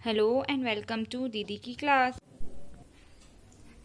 Hello and welcome to दीदी की class.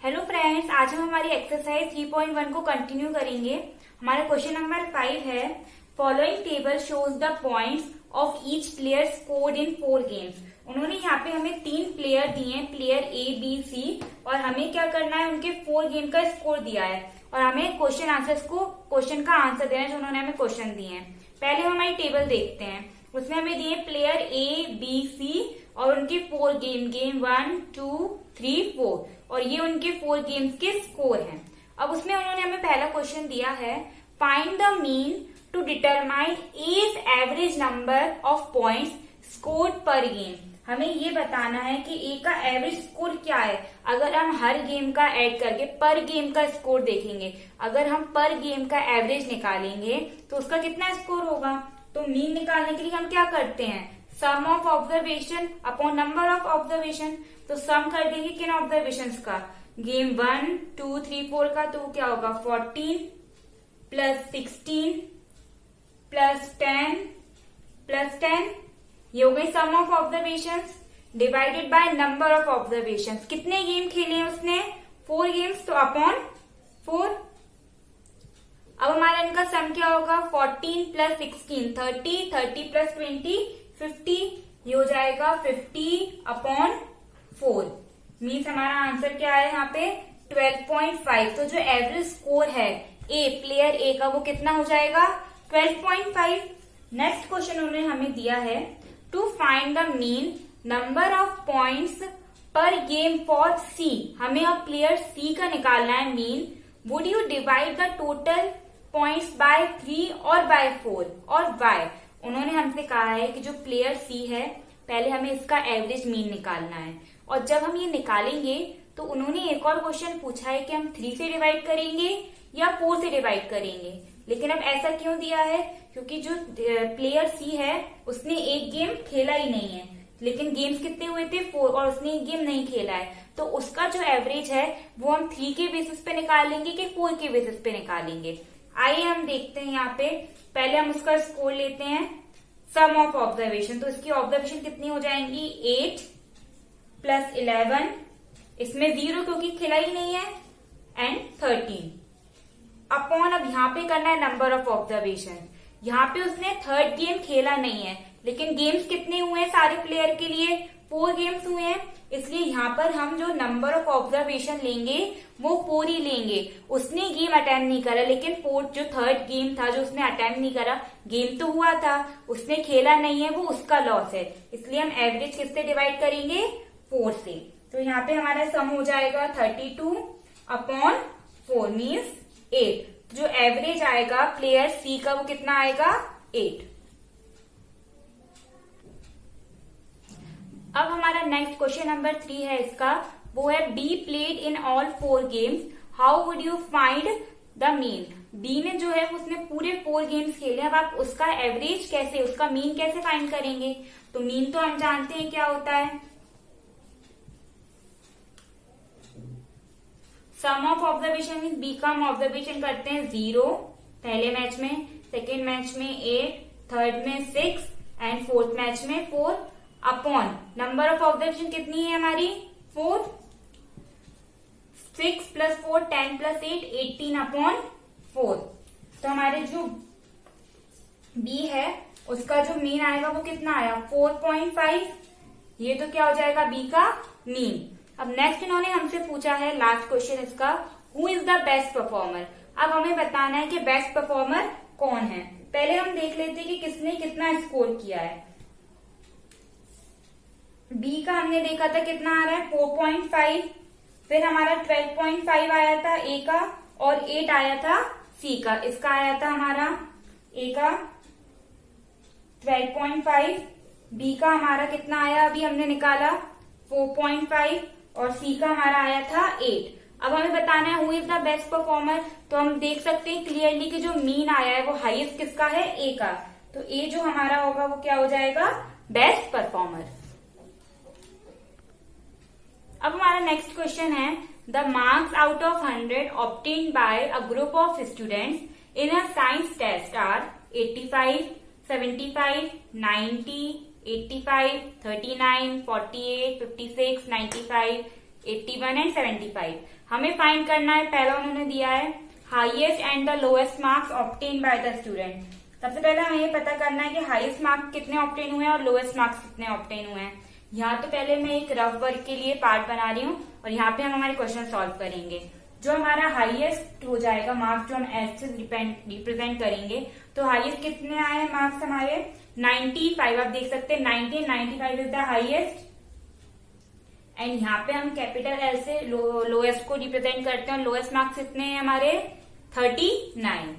Hello friends, आज हम हमारी एक्सरसाइज 3.1 को कंटिन्यू करेंगे। हमारा क्वेश्चन नंबर 5 है, following table shows the points of each player scored in 4 games. उन्होंने यहाँ पे हमें 3 प्लेयर दिए हैं, प्लेयर ए बी सी, और हमें क्या करना है, उनके 4 गेम का स्कोर दिया है और हमें क्वेश्चन का आंसर देना है जो उन्होंने हमें क्वेश्चन दिए हैं। पहले हम हमारी टेबल देखते हैं। उसमें हमें दिए प्लेयर ए बी सी और उनके 4 गेम 1 2 3 4, और ये उनके 4 गेम्स के स्कोर हैं। अब उसमें उन्होंने हमें पहला क्वेश्चन दिया है, find the mean to determine as average number of points scored per game. हमें ये बताना है कि ए का एवरेज स्कोर क्या है। अगर हम हर गेम का ऐड करके पर गेम का स्कोर देखेंगे, अगर हम पर गेम का एवरेज निकालेंगे तो उसका कितना स्कोर होगा। तो मीन निकालने के लिए हम क्या करते हैं, sum of observation upon number of observation. तो सम कर देंगे किन ऑब्जर्वेशन का, गेम 1 2 3 4 का, तो क्या होगा 14 प्लस 16 प्लस 10 ये हो गई sum of observation divided by number of observation. कितने गेम खेले हैं उसने, 4 गेम्स, तो अपॉन 4। अब हमारा इनका सम क्या होगा, 14 प्लस 16 30, 30 प्लस 20 50, ये हो जाएगा 50 अपॉन 4। मीन्स हमारा आंसर क्या है यहाँ पे 12.5। तो जो एवरेज स्कोर है प्लेयर ए का, वो कितना हो जाएगा 12.5। नेक्स्ट क्वेश्चन उन्होंने हमें दिया है, to find the mean number of points per game for C. हमें अब प्लेयर सी का निकालना है मीन। Would you divide the total points by 3 और बाय 4 और बाय। उन्होंने हमसे कहा है कि जो प्लेयर सी है, पहले हमें इसका एवरेज मीन निकालना है, और जब हम ये निकालेंगे तो उन्होंने एक और क्वेश्चन पूछा है कि हम 3 से डिवाइड करेंगे या 4 से डिवाइड करेंगे। लेकिन अब ऐसा क्यों दिया है, क्योंकि जो प्लेयर सी है उसने एक गेम खेला ही नहीं है, लेकिन गेम्स कितने हुए थे 4, और उसने एक गेम नहीं खेला है, तो उसका जो एवरेज है वो हम 3 के बेसिस पे निकालेंगे कि 4 के बेसिस पे निकालेंगे। आइए हम देखते हैं यहाँ पे। पहले हम उसका स्कोर लेते हैं, सम ऑफ ऑब्जर्वेशन। तो इसकी ऑब्जर्वेशन कितनी हो जाएंगी, 8 प्लस 11, इसमें 0 क्योंकि खेला ही नहीं है, एंड 13 अपॉन, अब यहाँ पे करना है नंबर ऑफ ऑब्जर्वेशन। यहाँ पे उसने 3rd गेम खेला नहीं है, लेकिन गेम्स कितने हुए हैं सारे प्लेयर के लिए, 4 गेम्स हुए हैं, इसलिए यहाँ पर हम जो नंबर ऑफ ऑब्जर्वेशन लेंगे वो 4 ही लेंगे। उसने गेम अटेम्प्ट नहीं करा, लेकिन 4 जो 3rd गेम था जो उसने अटेम्प्ट नहीं करा, गेम तो हुआ था, उसने खेला नहीं है, वो उसका लॉस है, इसलिए हम एवरेज किससे डिवाइड करेंगे, 4 से। तो यहाँ पे हमारा सम हो जाएगा 32 अपॉन 4 मीन्स 8। जो एवरेज आएगा प्लेयर सी का वो कितना आएगा, 8। अब हमारा नेक्स्ट क्वेश्चन नंबर 3 है इसका, वो है B played in all 4 games, how would you find the mean. B ने जो है उसने पूरे 4 गेम्स खेले, अब आप उसका एवरेज कैसे, उसका मीन कैसे फाइंड करेंगे। तो मीन तो हम जानते हैं क्या होता है, sum of observation mean B का हम ऑब्जर्वेशन करते हैं 0 पहले मैच में, सेकेंड मैच में 8, थर्ड में 6 एंड फोर्थ मैच में 4 अपॉन नंबर ऑफ ऑब्जर्वेशन कितनी है हमारी 4, 6 प्लस 4 10 प्लस 8 18 अपॉन 4। तो हमारे जो बी है उसका जो मीन आएगा वो कितना आया 4.5। ये तो क्या हो जाएगा बी का मीन। अब नेक्स्ट इन्होंने हमसे पूछा है लास्ट क्वेश्चन इसका, who is the best performer. अब हमें बताना है कि बेस्ट परफॉर्मर कौन है। पहले हम देख लेते हैं कि किसने कितना स्कोर किया है। बी का हमने देखा था कितना आ रहा है 4.5, फिर हमारा 12.5 आया था ए का, और 8 आया था सी का। इसका आया था हमारा ए का 12.5, बी का हमारा कितना आया अभी हमने निकाला 4.5, और सी का हमारा आया था 8। अब हमें बताना है who is the best performer. तो हम देख सकते हैं क्लियरली कि जो मीन आया है वो हाईएस्ट किसका है, ए का। तो ए जो हमारा होगा वो क्या हो जाएगा, बेस्ट परफॉर्मर। अब हमारा नेक्स्ट क्वेश्चन है, the marks out of 100 obtained by a group of students in a science test are 85, 75, 90, 85, 39, 48, 56, 95, 81 and 75। हमें फाइंड करना है, पहला उन्होंने दिया है highest and the lowest marks obtain by the student. सबसे पहले हमें ये पता करना है कि हाईएस्ट मार्क्स कितने ऑब्टेन हुए हैं और लोएस्ट मार्क्स कितने ऑब्टेन हुए हैं। यहाँ तो पहले मैं एक रफ वर्क के लिए पार्ट बना रही हूँ और यहाँ पे हम हमारे क्वेश्चन सॉल्व करेंगे। जो हमारा हाईएस्ट हो जाएगा मार्क्स, जो हम एस से रिप्रेजेंट करेंगे, तो हाईएस्ट कितने आए मार्क्स हमारे 95। आप देख सकते हैं 90 95 इज द हाईएस्ट एंड यहाँ पे हम कैपिटल एल से लोएस्ट को रिप्रेजेंट करते हैं। लोएस्ट मार्क्स कितने हैं हमारे 39।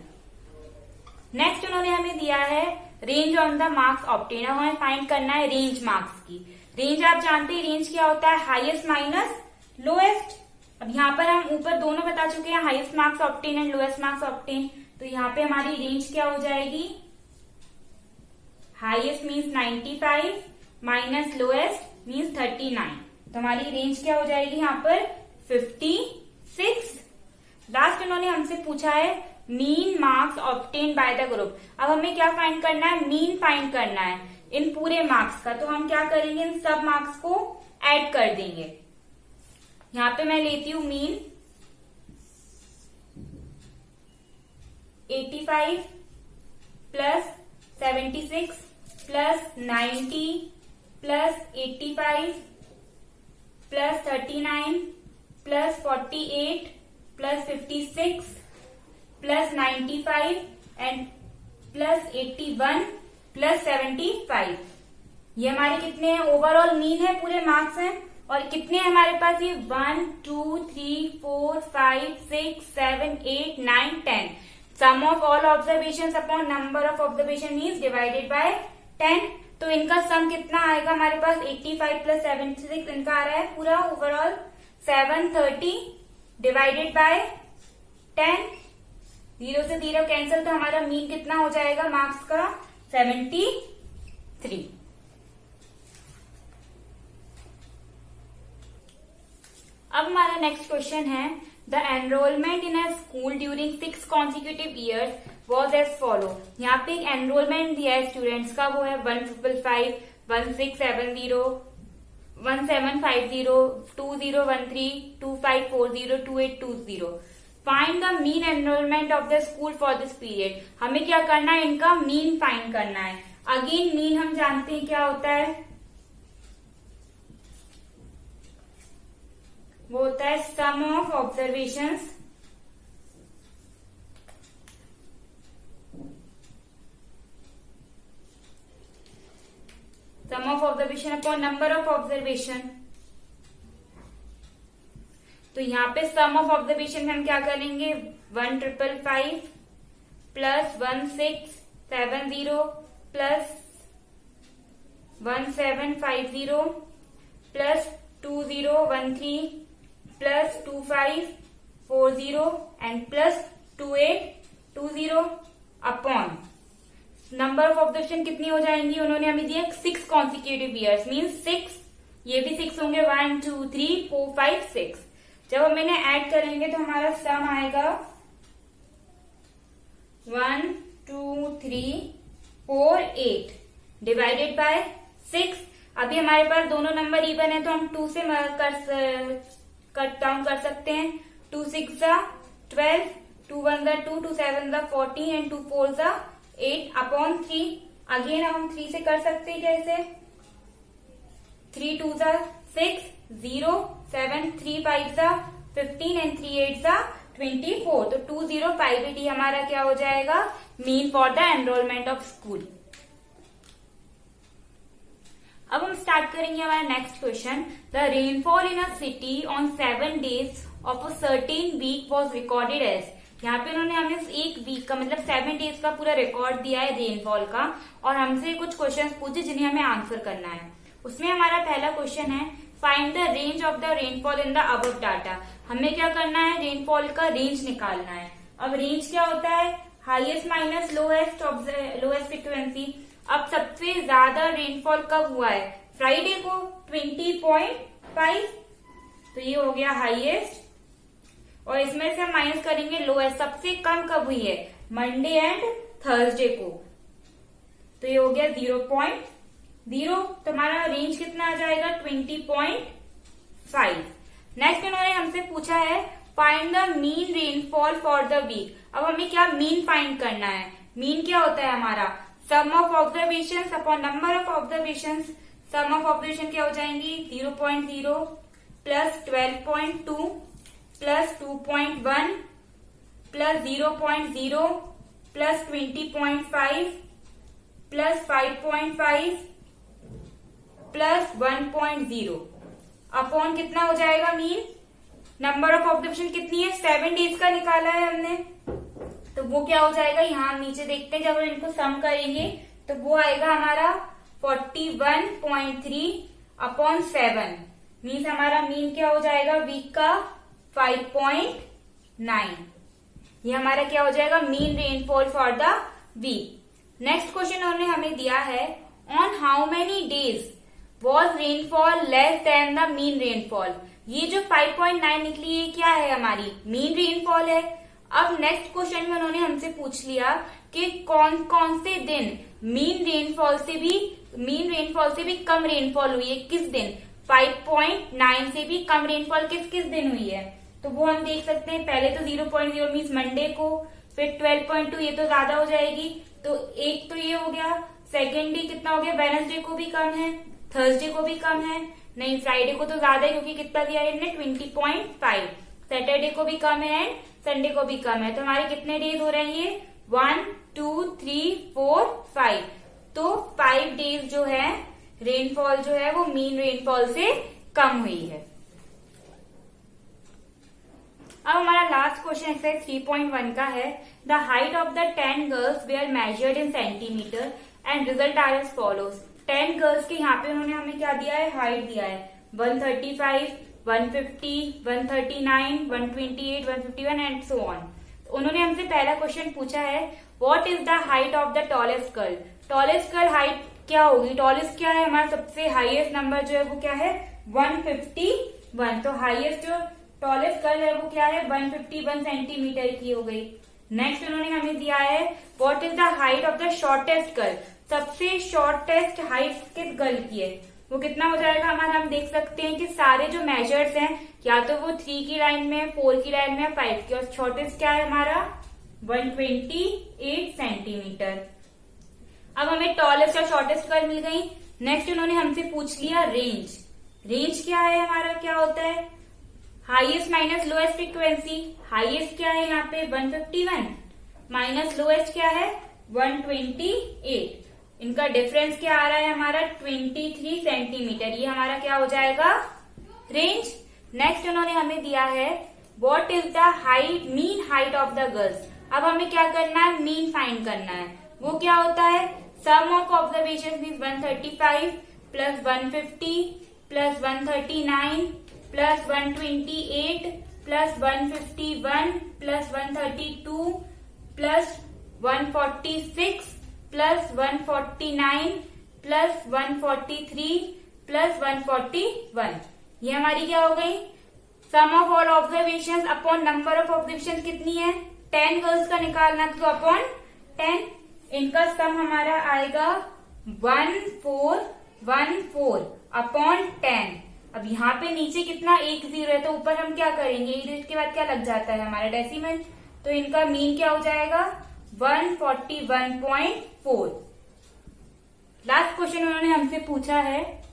नेक्स्ट उन्होंने हमें दिया है range on the marks obtain. हमें फाइंड करना है रेंज मार्क्स की। रेंज आप जानते हैं रेंज क्या होता है, हाईएस्ट माइनस लोएस्ट। अब यहाँ पर हम ऊपर दोनों बता चुके हैं, highest marks obtain and lowest marks obtain. तो यहाँ पे हमारी रेंज क्या हो जाएगी, highest means 95 minus lowest means 39। तो हमारी रेंज क्या हो जाएगी यहाँ पर 56। लास्ट उन्होंने हमसे पूछा है mean marks obtain by the group. अब हमें क्या फाइंड करना है, मीन फाइंड करना है इन पूरे मार्क्स का। तो हम क्या करेंगे, इन सब मार्क्स को ऐड कर देंगे। यहाँ पे मैं लेती हूं mean 85 plus 76 plus 90 plus 85 plus 39 plus 48 plus 56 plus 95 and plus 81 plus 75। ये हमारे कितने हैं, ओवरऑल मीन है, पूरे मार्क्स हैं। और कितने हैं हमारे पास, ये 1 2 3 4 5 6 7 8 9 10। Sum of all observation upon number of observation means divided by 10। तो इनका सम कितना आएगा हमारे पास 85 प्लस 76, इनका आ रहा है पूरा ओवरऑल 730 डिवाइडेड बाय 10। 0 से 0 कैंसिल, तो हमारा मीन कितना हो जाएगा मार्क्स का 73। अब हमारा नेक्स्ट क्वेश्चन है the enrolment in a school during 6 consecutive years was as follow. यहाँ पे एक एनरोलमेंट दिया है स्टूडेंट्स का, वो है 1555, 1670, 1750, 2013, 2540, 2820। Find the mean enrolment of the school for this period. हमें क्या करना है, इनका मीन फाइंड करना है। अगेन मीन हम जानते हैं क्या होता है, वो होता है sum of observations upon number of observation. तो यहाँ पे सम ऑफ ऑब्जर्वेशन में हम क्या करेंगे, 1555 plus 1670 plus 1750 plus 2013 plus 2540 and plus 2820 upon number of observation कितनी हो जाएंगी, उन्होंने हमें दिया 6 कॉन्सिक्यूटिव ईयर्स मीन्स 6, ये भी 6 होंगे, 1 2 3 4 5 6। जब हम इन्हें ऐड करेंगे तो हमारा सम आएगा 1 2 3 4 8 डिवाइडेड बाय 6। अभी हमारे पास दोनों नंबर इवन है तो हम 2 से कट डाउन कर सकते हैं। 2 6 12, 2 1 2, 2 7 14 एंड 2 4 8 अपॉन 3। अगेन हम 3 से कर सकते हैं, कैसे 3 2 6 0 7 3 5 15 एंड 3 8 24। तो 2058 हमारा क्या हो जाएगा, mean for the enrolment of school. अब हम स्टार्ट करेंगे हमारा next question. The rainfall in a city on 7 days of a certain week was recorded as. यहाँ पे उन्होंने हमें एक वीक का मतलब 7 days का पूरा रिकॉर्ड दिया है रेनफॉल का, और हमसे कुछ क्वेश्चंस पूछे जिन्हें हमें आंसर करना है। उसमें हमारा पहला क्वेश्चन है find the range of the rainfall in the above data. हमें क्या करना है, रेनफॉल का रेंज निकालना है। अब रेंज क्या होता है, हाईएस्ट माइनस लोएस्ट फ्रीक्वेंसी। अब सबसे ज्यादा रेनफॉल कब हुआ है, फ्राइडे को 20.5, तो ये हो गया हाईएस्ट। और इसमें से हम माइनस करेंगे लोएस्ट, सबसे कम कब हुई है, मंडे एंड थर्सडे को, तो ये हो गया 0, तो हमारा रेंज कितना आ जाएगा 20.5। नेक्स्ट इन्होंने हमसे पूछा है find the mean rainfall for the week. अब हमें क्या मीन फाइंड करना है। मीन क्या होता है हमारा sum of observation upon number of observation. Sum of observation क्या हो जाएंगी 0.0 plus 12.2 plus 2.1 plus 0.0 plus 20.5 plus 5.5 plus 1.0 upon कितना हो जाएगा मीन। नंबर ऑफ ऑब्जर्वेशन कितनी है 7 डेज का निकाला है हमने, तो वो क्या हो जाएगा यहाँ हम नीचे देखते हैं जब हम इनको सम करेंगे तो वो आएगा हमारा 41.3 अपॉन 7 मीन्स हमारा मीन क्या हो जाएगा वीक का 5.9। ये हमारा क्या हो जाएगा mean rainfall for the week. Next question उन्होंने हमें दिया है on how many days was rainfall less than the mean rainfall. ये जो 5.9 निकली है क्या है हमारी मीन रेनफॉल है। अब नेक्स्ट क्वेश्चन में उन्होंने हमसे पूछ लिया कि कौन कौन से दिन मीन रेनफॉल से भी कम रेनफॉल हुई है, किस दिन 5.9 से भी कम रेनफॉल किस किस दिन हुई है। तो वो हम देख सकते हैं पहले तो 0.0 मीन्स मंडे को, फिर 12.2 ये तो ज्यादा हो जाएगी, तो एक तो ये हो गया। सेकेंड डे कितना हो गया वेडनेसडे को भी कम है, थर्सडे को भी कम है, नहीं फ्राइडे को तो ज्यादा है क्योंकि कितना दिया है इन्होंने 20.5। सैटरडे को भी कम है एंड संडे को भी कम है। तो हमारे कितने डेज हो रहे हैं ये 1 2 3 4 5। तो 5 डेज जो है रेनफॉल जो है वो मीन रेनफॉल से कम हुई है। अब हमारा लास्ट क्वेश्चन एक्सरसाइज 3.1 का है the height of the 10 girls were measured in centimetre and result are as follows. 10 girls के यहाँ पे उन्होंने हमें क्या दिया है हाइट दिया है 135 150 139 128 151 एंड सो ऑन। उन्होंने हमसे पहला क्वेश्चन पूछा है what is the height of the tallest girl. Tallest girl height क्या होगी, टॉलेस्ट क्या है हमारा सबसे हाईएस्ट नंबर जो है वो क्या है 151। तो हाईएस्ट जो टॉलेस्ट गर्ल है वो क्या है 151 सेंटीमीटर की हो गई। नेक्स्ट उन्होंने हमें दिया है what is the height of the shortest girl. सबसे शॉर्टेस्ट हाइट किस गर्ल की है वो कितना हो जाएगा हमारा। हम देख सकते हैं कि सारे जो मेजर्स हैं या तो वो 3 की लाइन में 4 की लाइन में 5 की, और शॉर्टेस्ट क्या है हमारा 128 सेंटीमीटर। अब हमें टॉलेस्ट और शॉर्टेस्ट गर्ल मिल गई। नेक्स्ट उन्होंने हमसे पूछ लिया रेंज। रेंज क्या है हमारा क्या होता है highest minus lowest frequency. Highest क्या है यहाँ पे 151 माइनस लोएस्ट क्या है 128। इनका डिफरेंस क्या आ रहा है हमारा 23 सेंटीमीटर। ये हमारा क्या हो जाएगा रेंज। नेक्स्ट उन्होंने हमें दिया है what is the height mean height of the girls. अब हमें क्या करना है मीन फाइंड करना है। वो क्या होता है sum of observation mean 135 plus 150 plus 139 plus 128 plus 151 plus 132 plus 146 plus 149 plus 143 plus 141। ये हमारी क्या हो गई sum of all observation upon number of observation कितनी है 10 गर्ल्स का निकालना तो अपॉन 10। इनका सम हमारा आएगा 1414 अपॉन 10। अब यहाँ पे नीचे कितना 1 0 है तो ऊपर हम क्या करेंगे इसके बाद क्या लग जाता है हमारा डेसिमल, तो इनका मीन क्या हो जाएगा 141.4। लास्ट क्वेश्चन उन्होंने हमसे पूछा है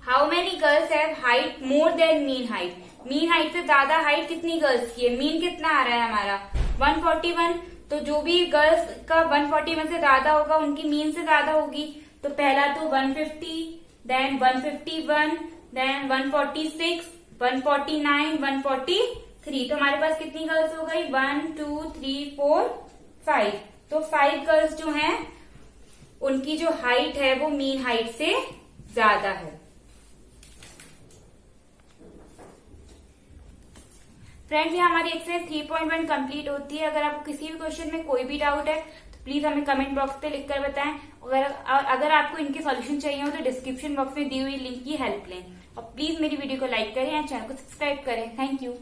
how many girls have height more than mean height. Mean height से ज्यादा हाइट कितनी गर्ल्स की है। मीन कितना आ रहा है हमारा 141, तो जो भी गर्ल्स का 141 से ज्यादा होगा उनकी मीन से ज्यादा होगी। तो पहला तो 150 देन 151 देन 146 149 143। तो हमारे पास कितनी गर्ल्स हो गई 1 2 3 4 5। तो 5 गर्ल्स जो हैं उनकी जो हाइट है वो मीन हाइट से ज्यादा है। फ्रेंड्स ये हमारी एक्सरसाइज 3.1 कंप्लीट होती है। अगर आपको किसी भी क्वेश्चन में कोई भी डाउट है तो प्लीज हमें कमेंट बॉक्स पे लिखकर बताएं। अगर आपको इनके सॉल्यूशन चाहिए हो तो डिस्क्रिप्शन बॉक्स में दी हुई लिंक की हेल्प लें। और प्लीज मेरी वीडियो को लाइक करें एंड चैनल को सब्सक्राइब करें। Thank you.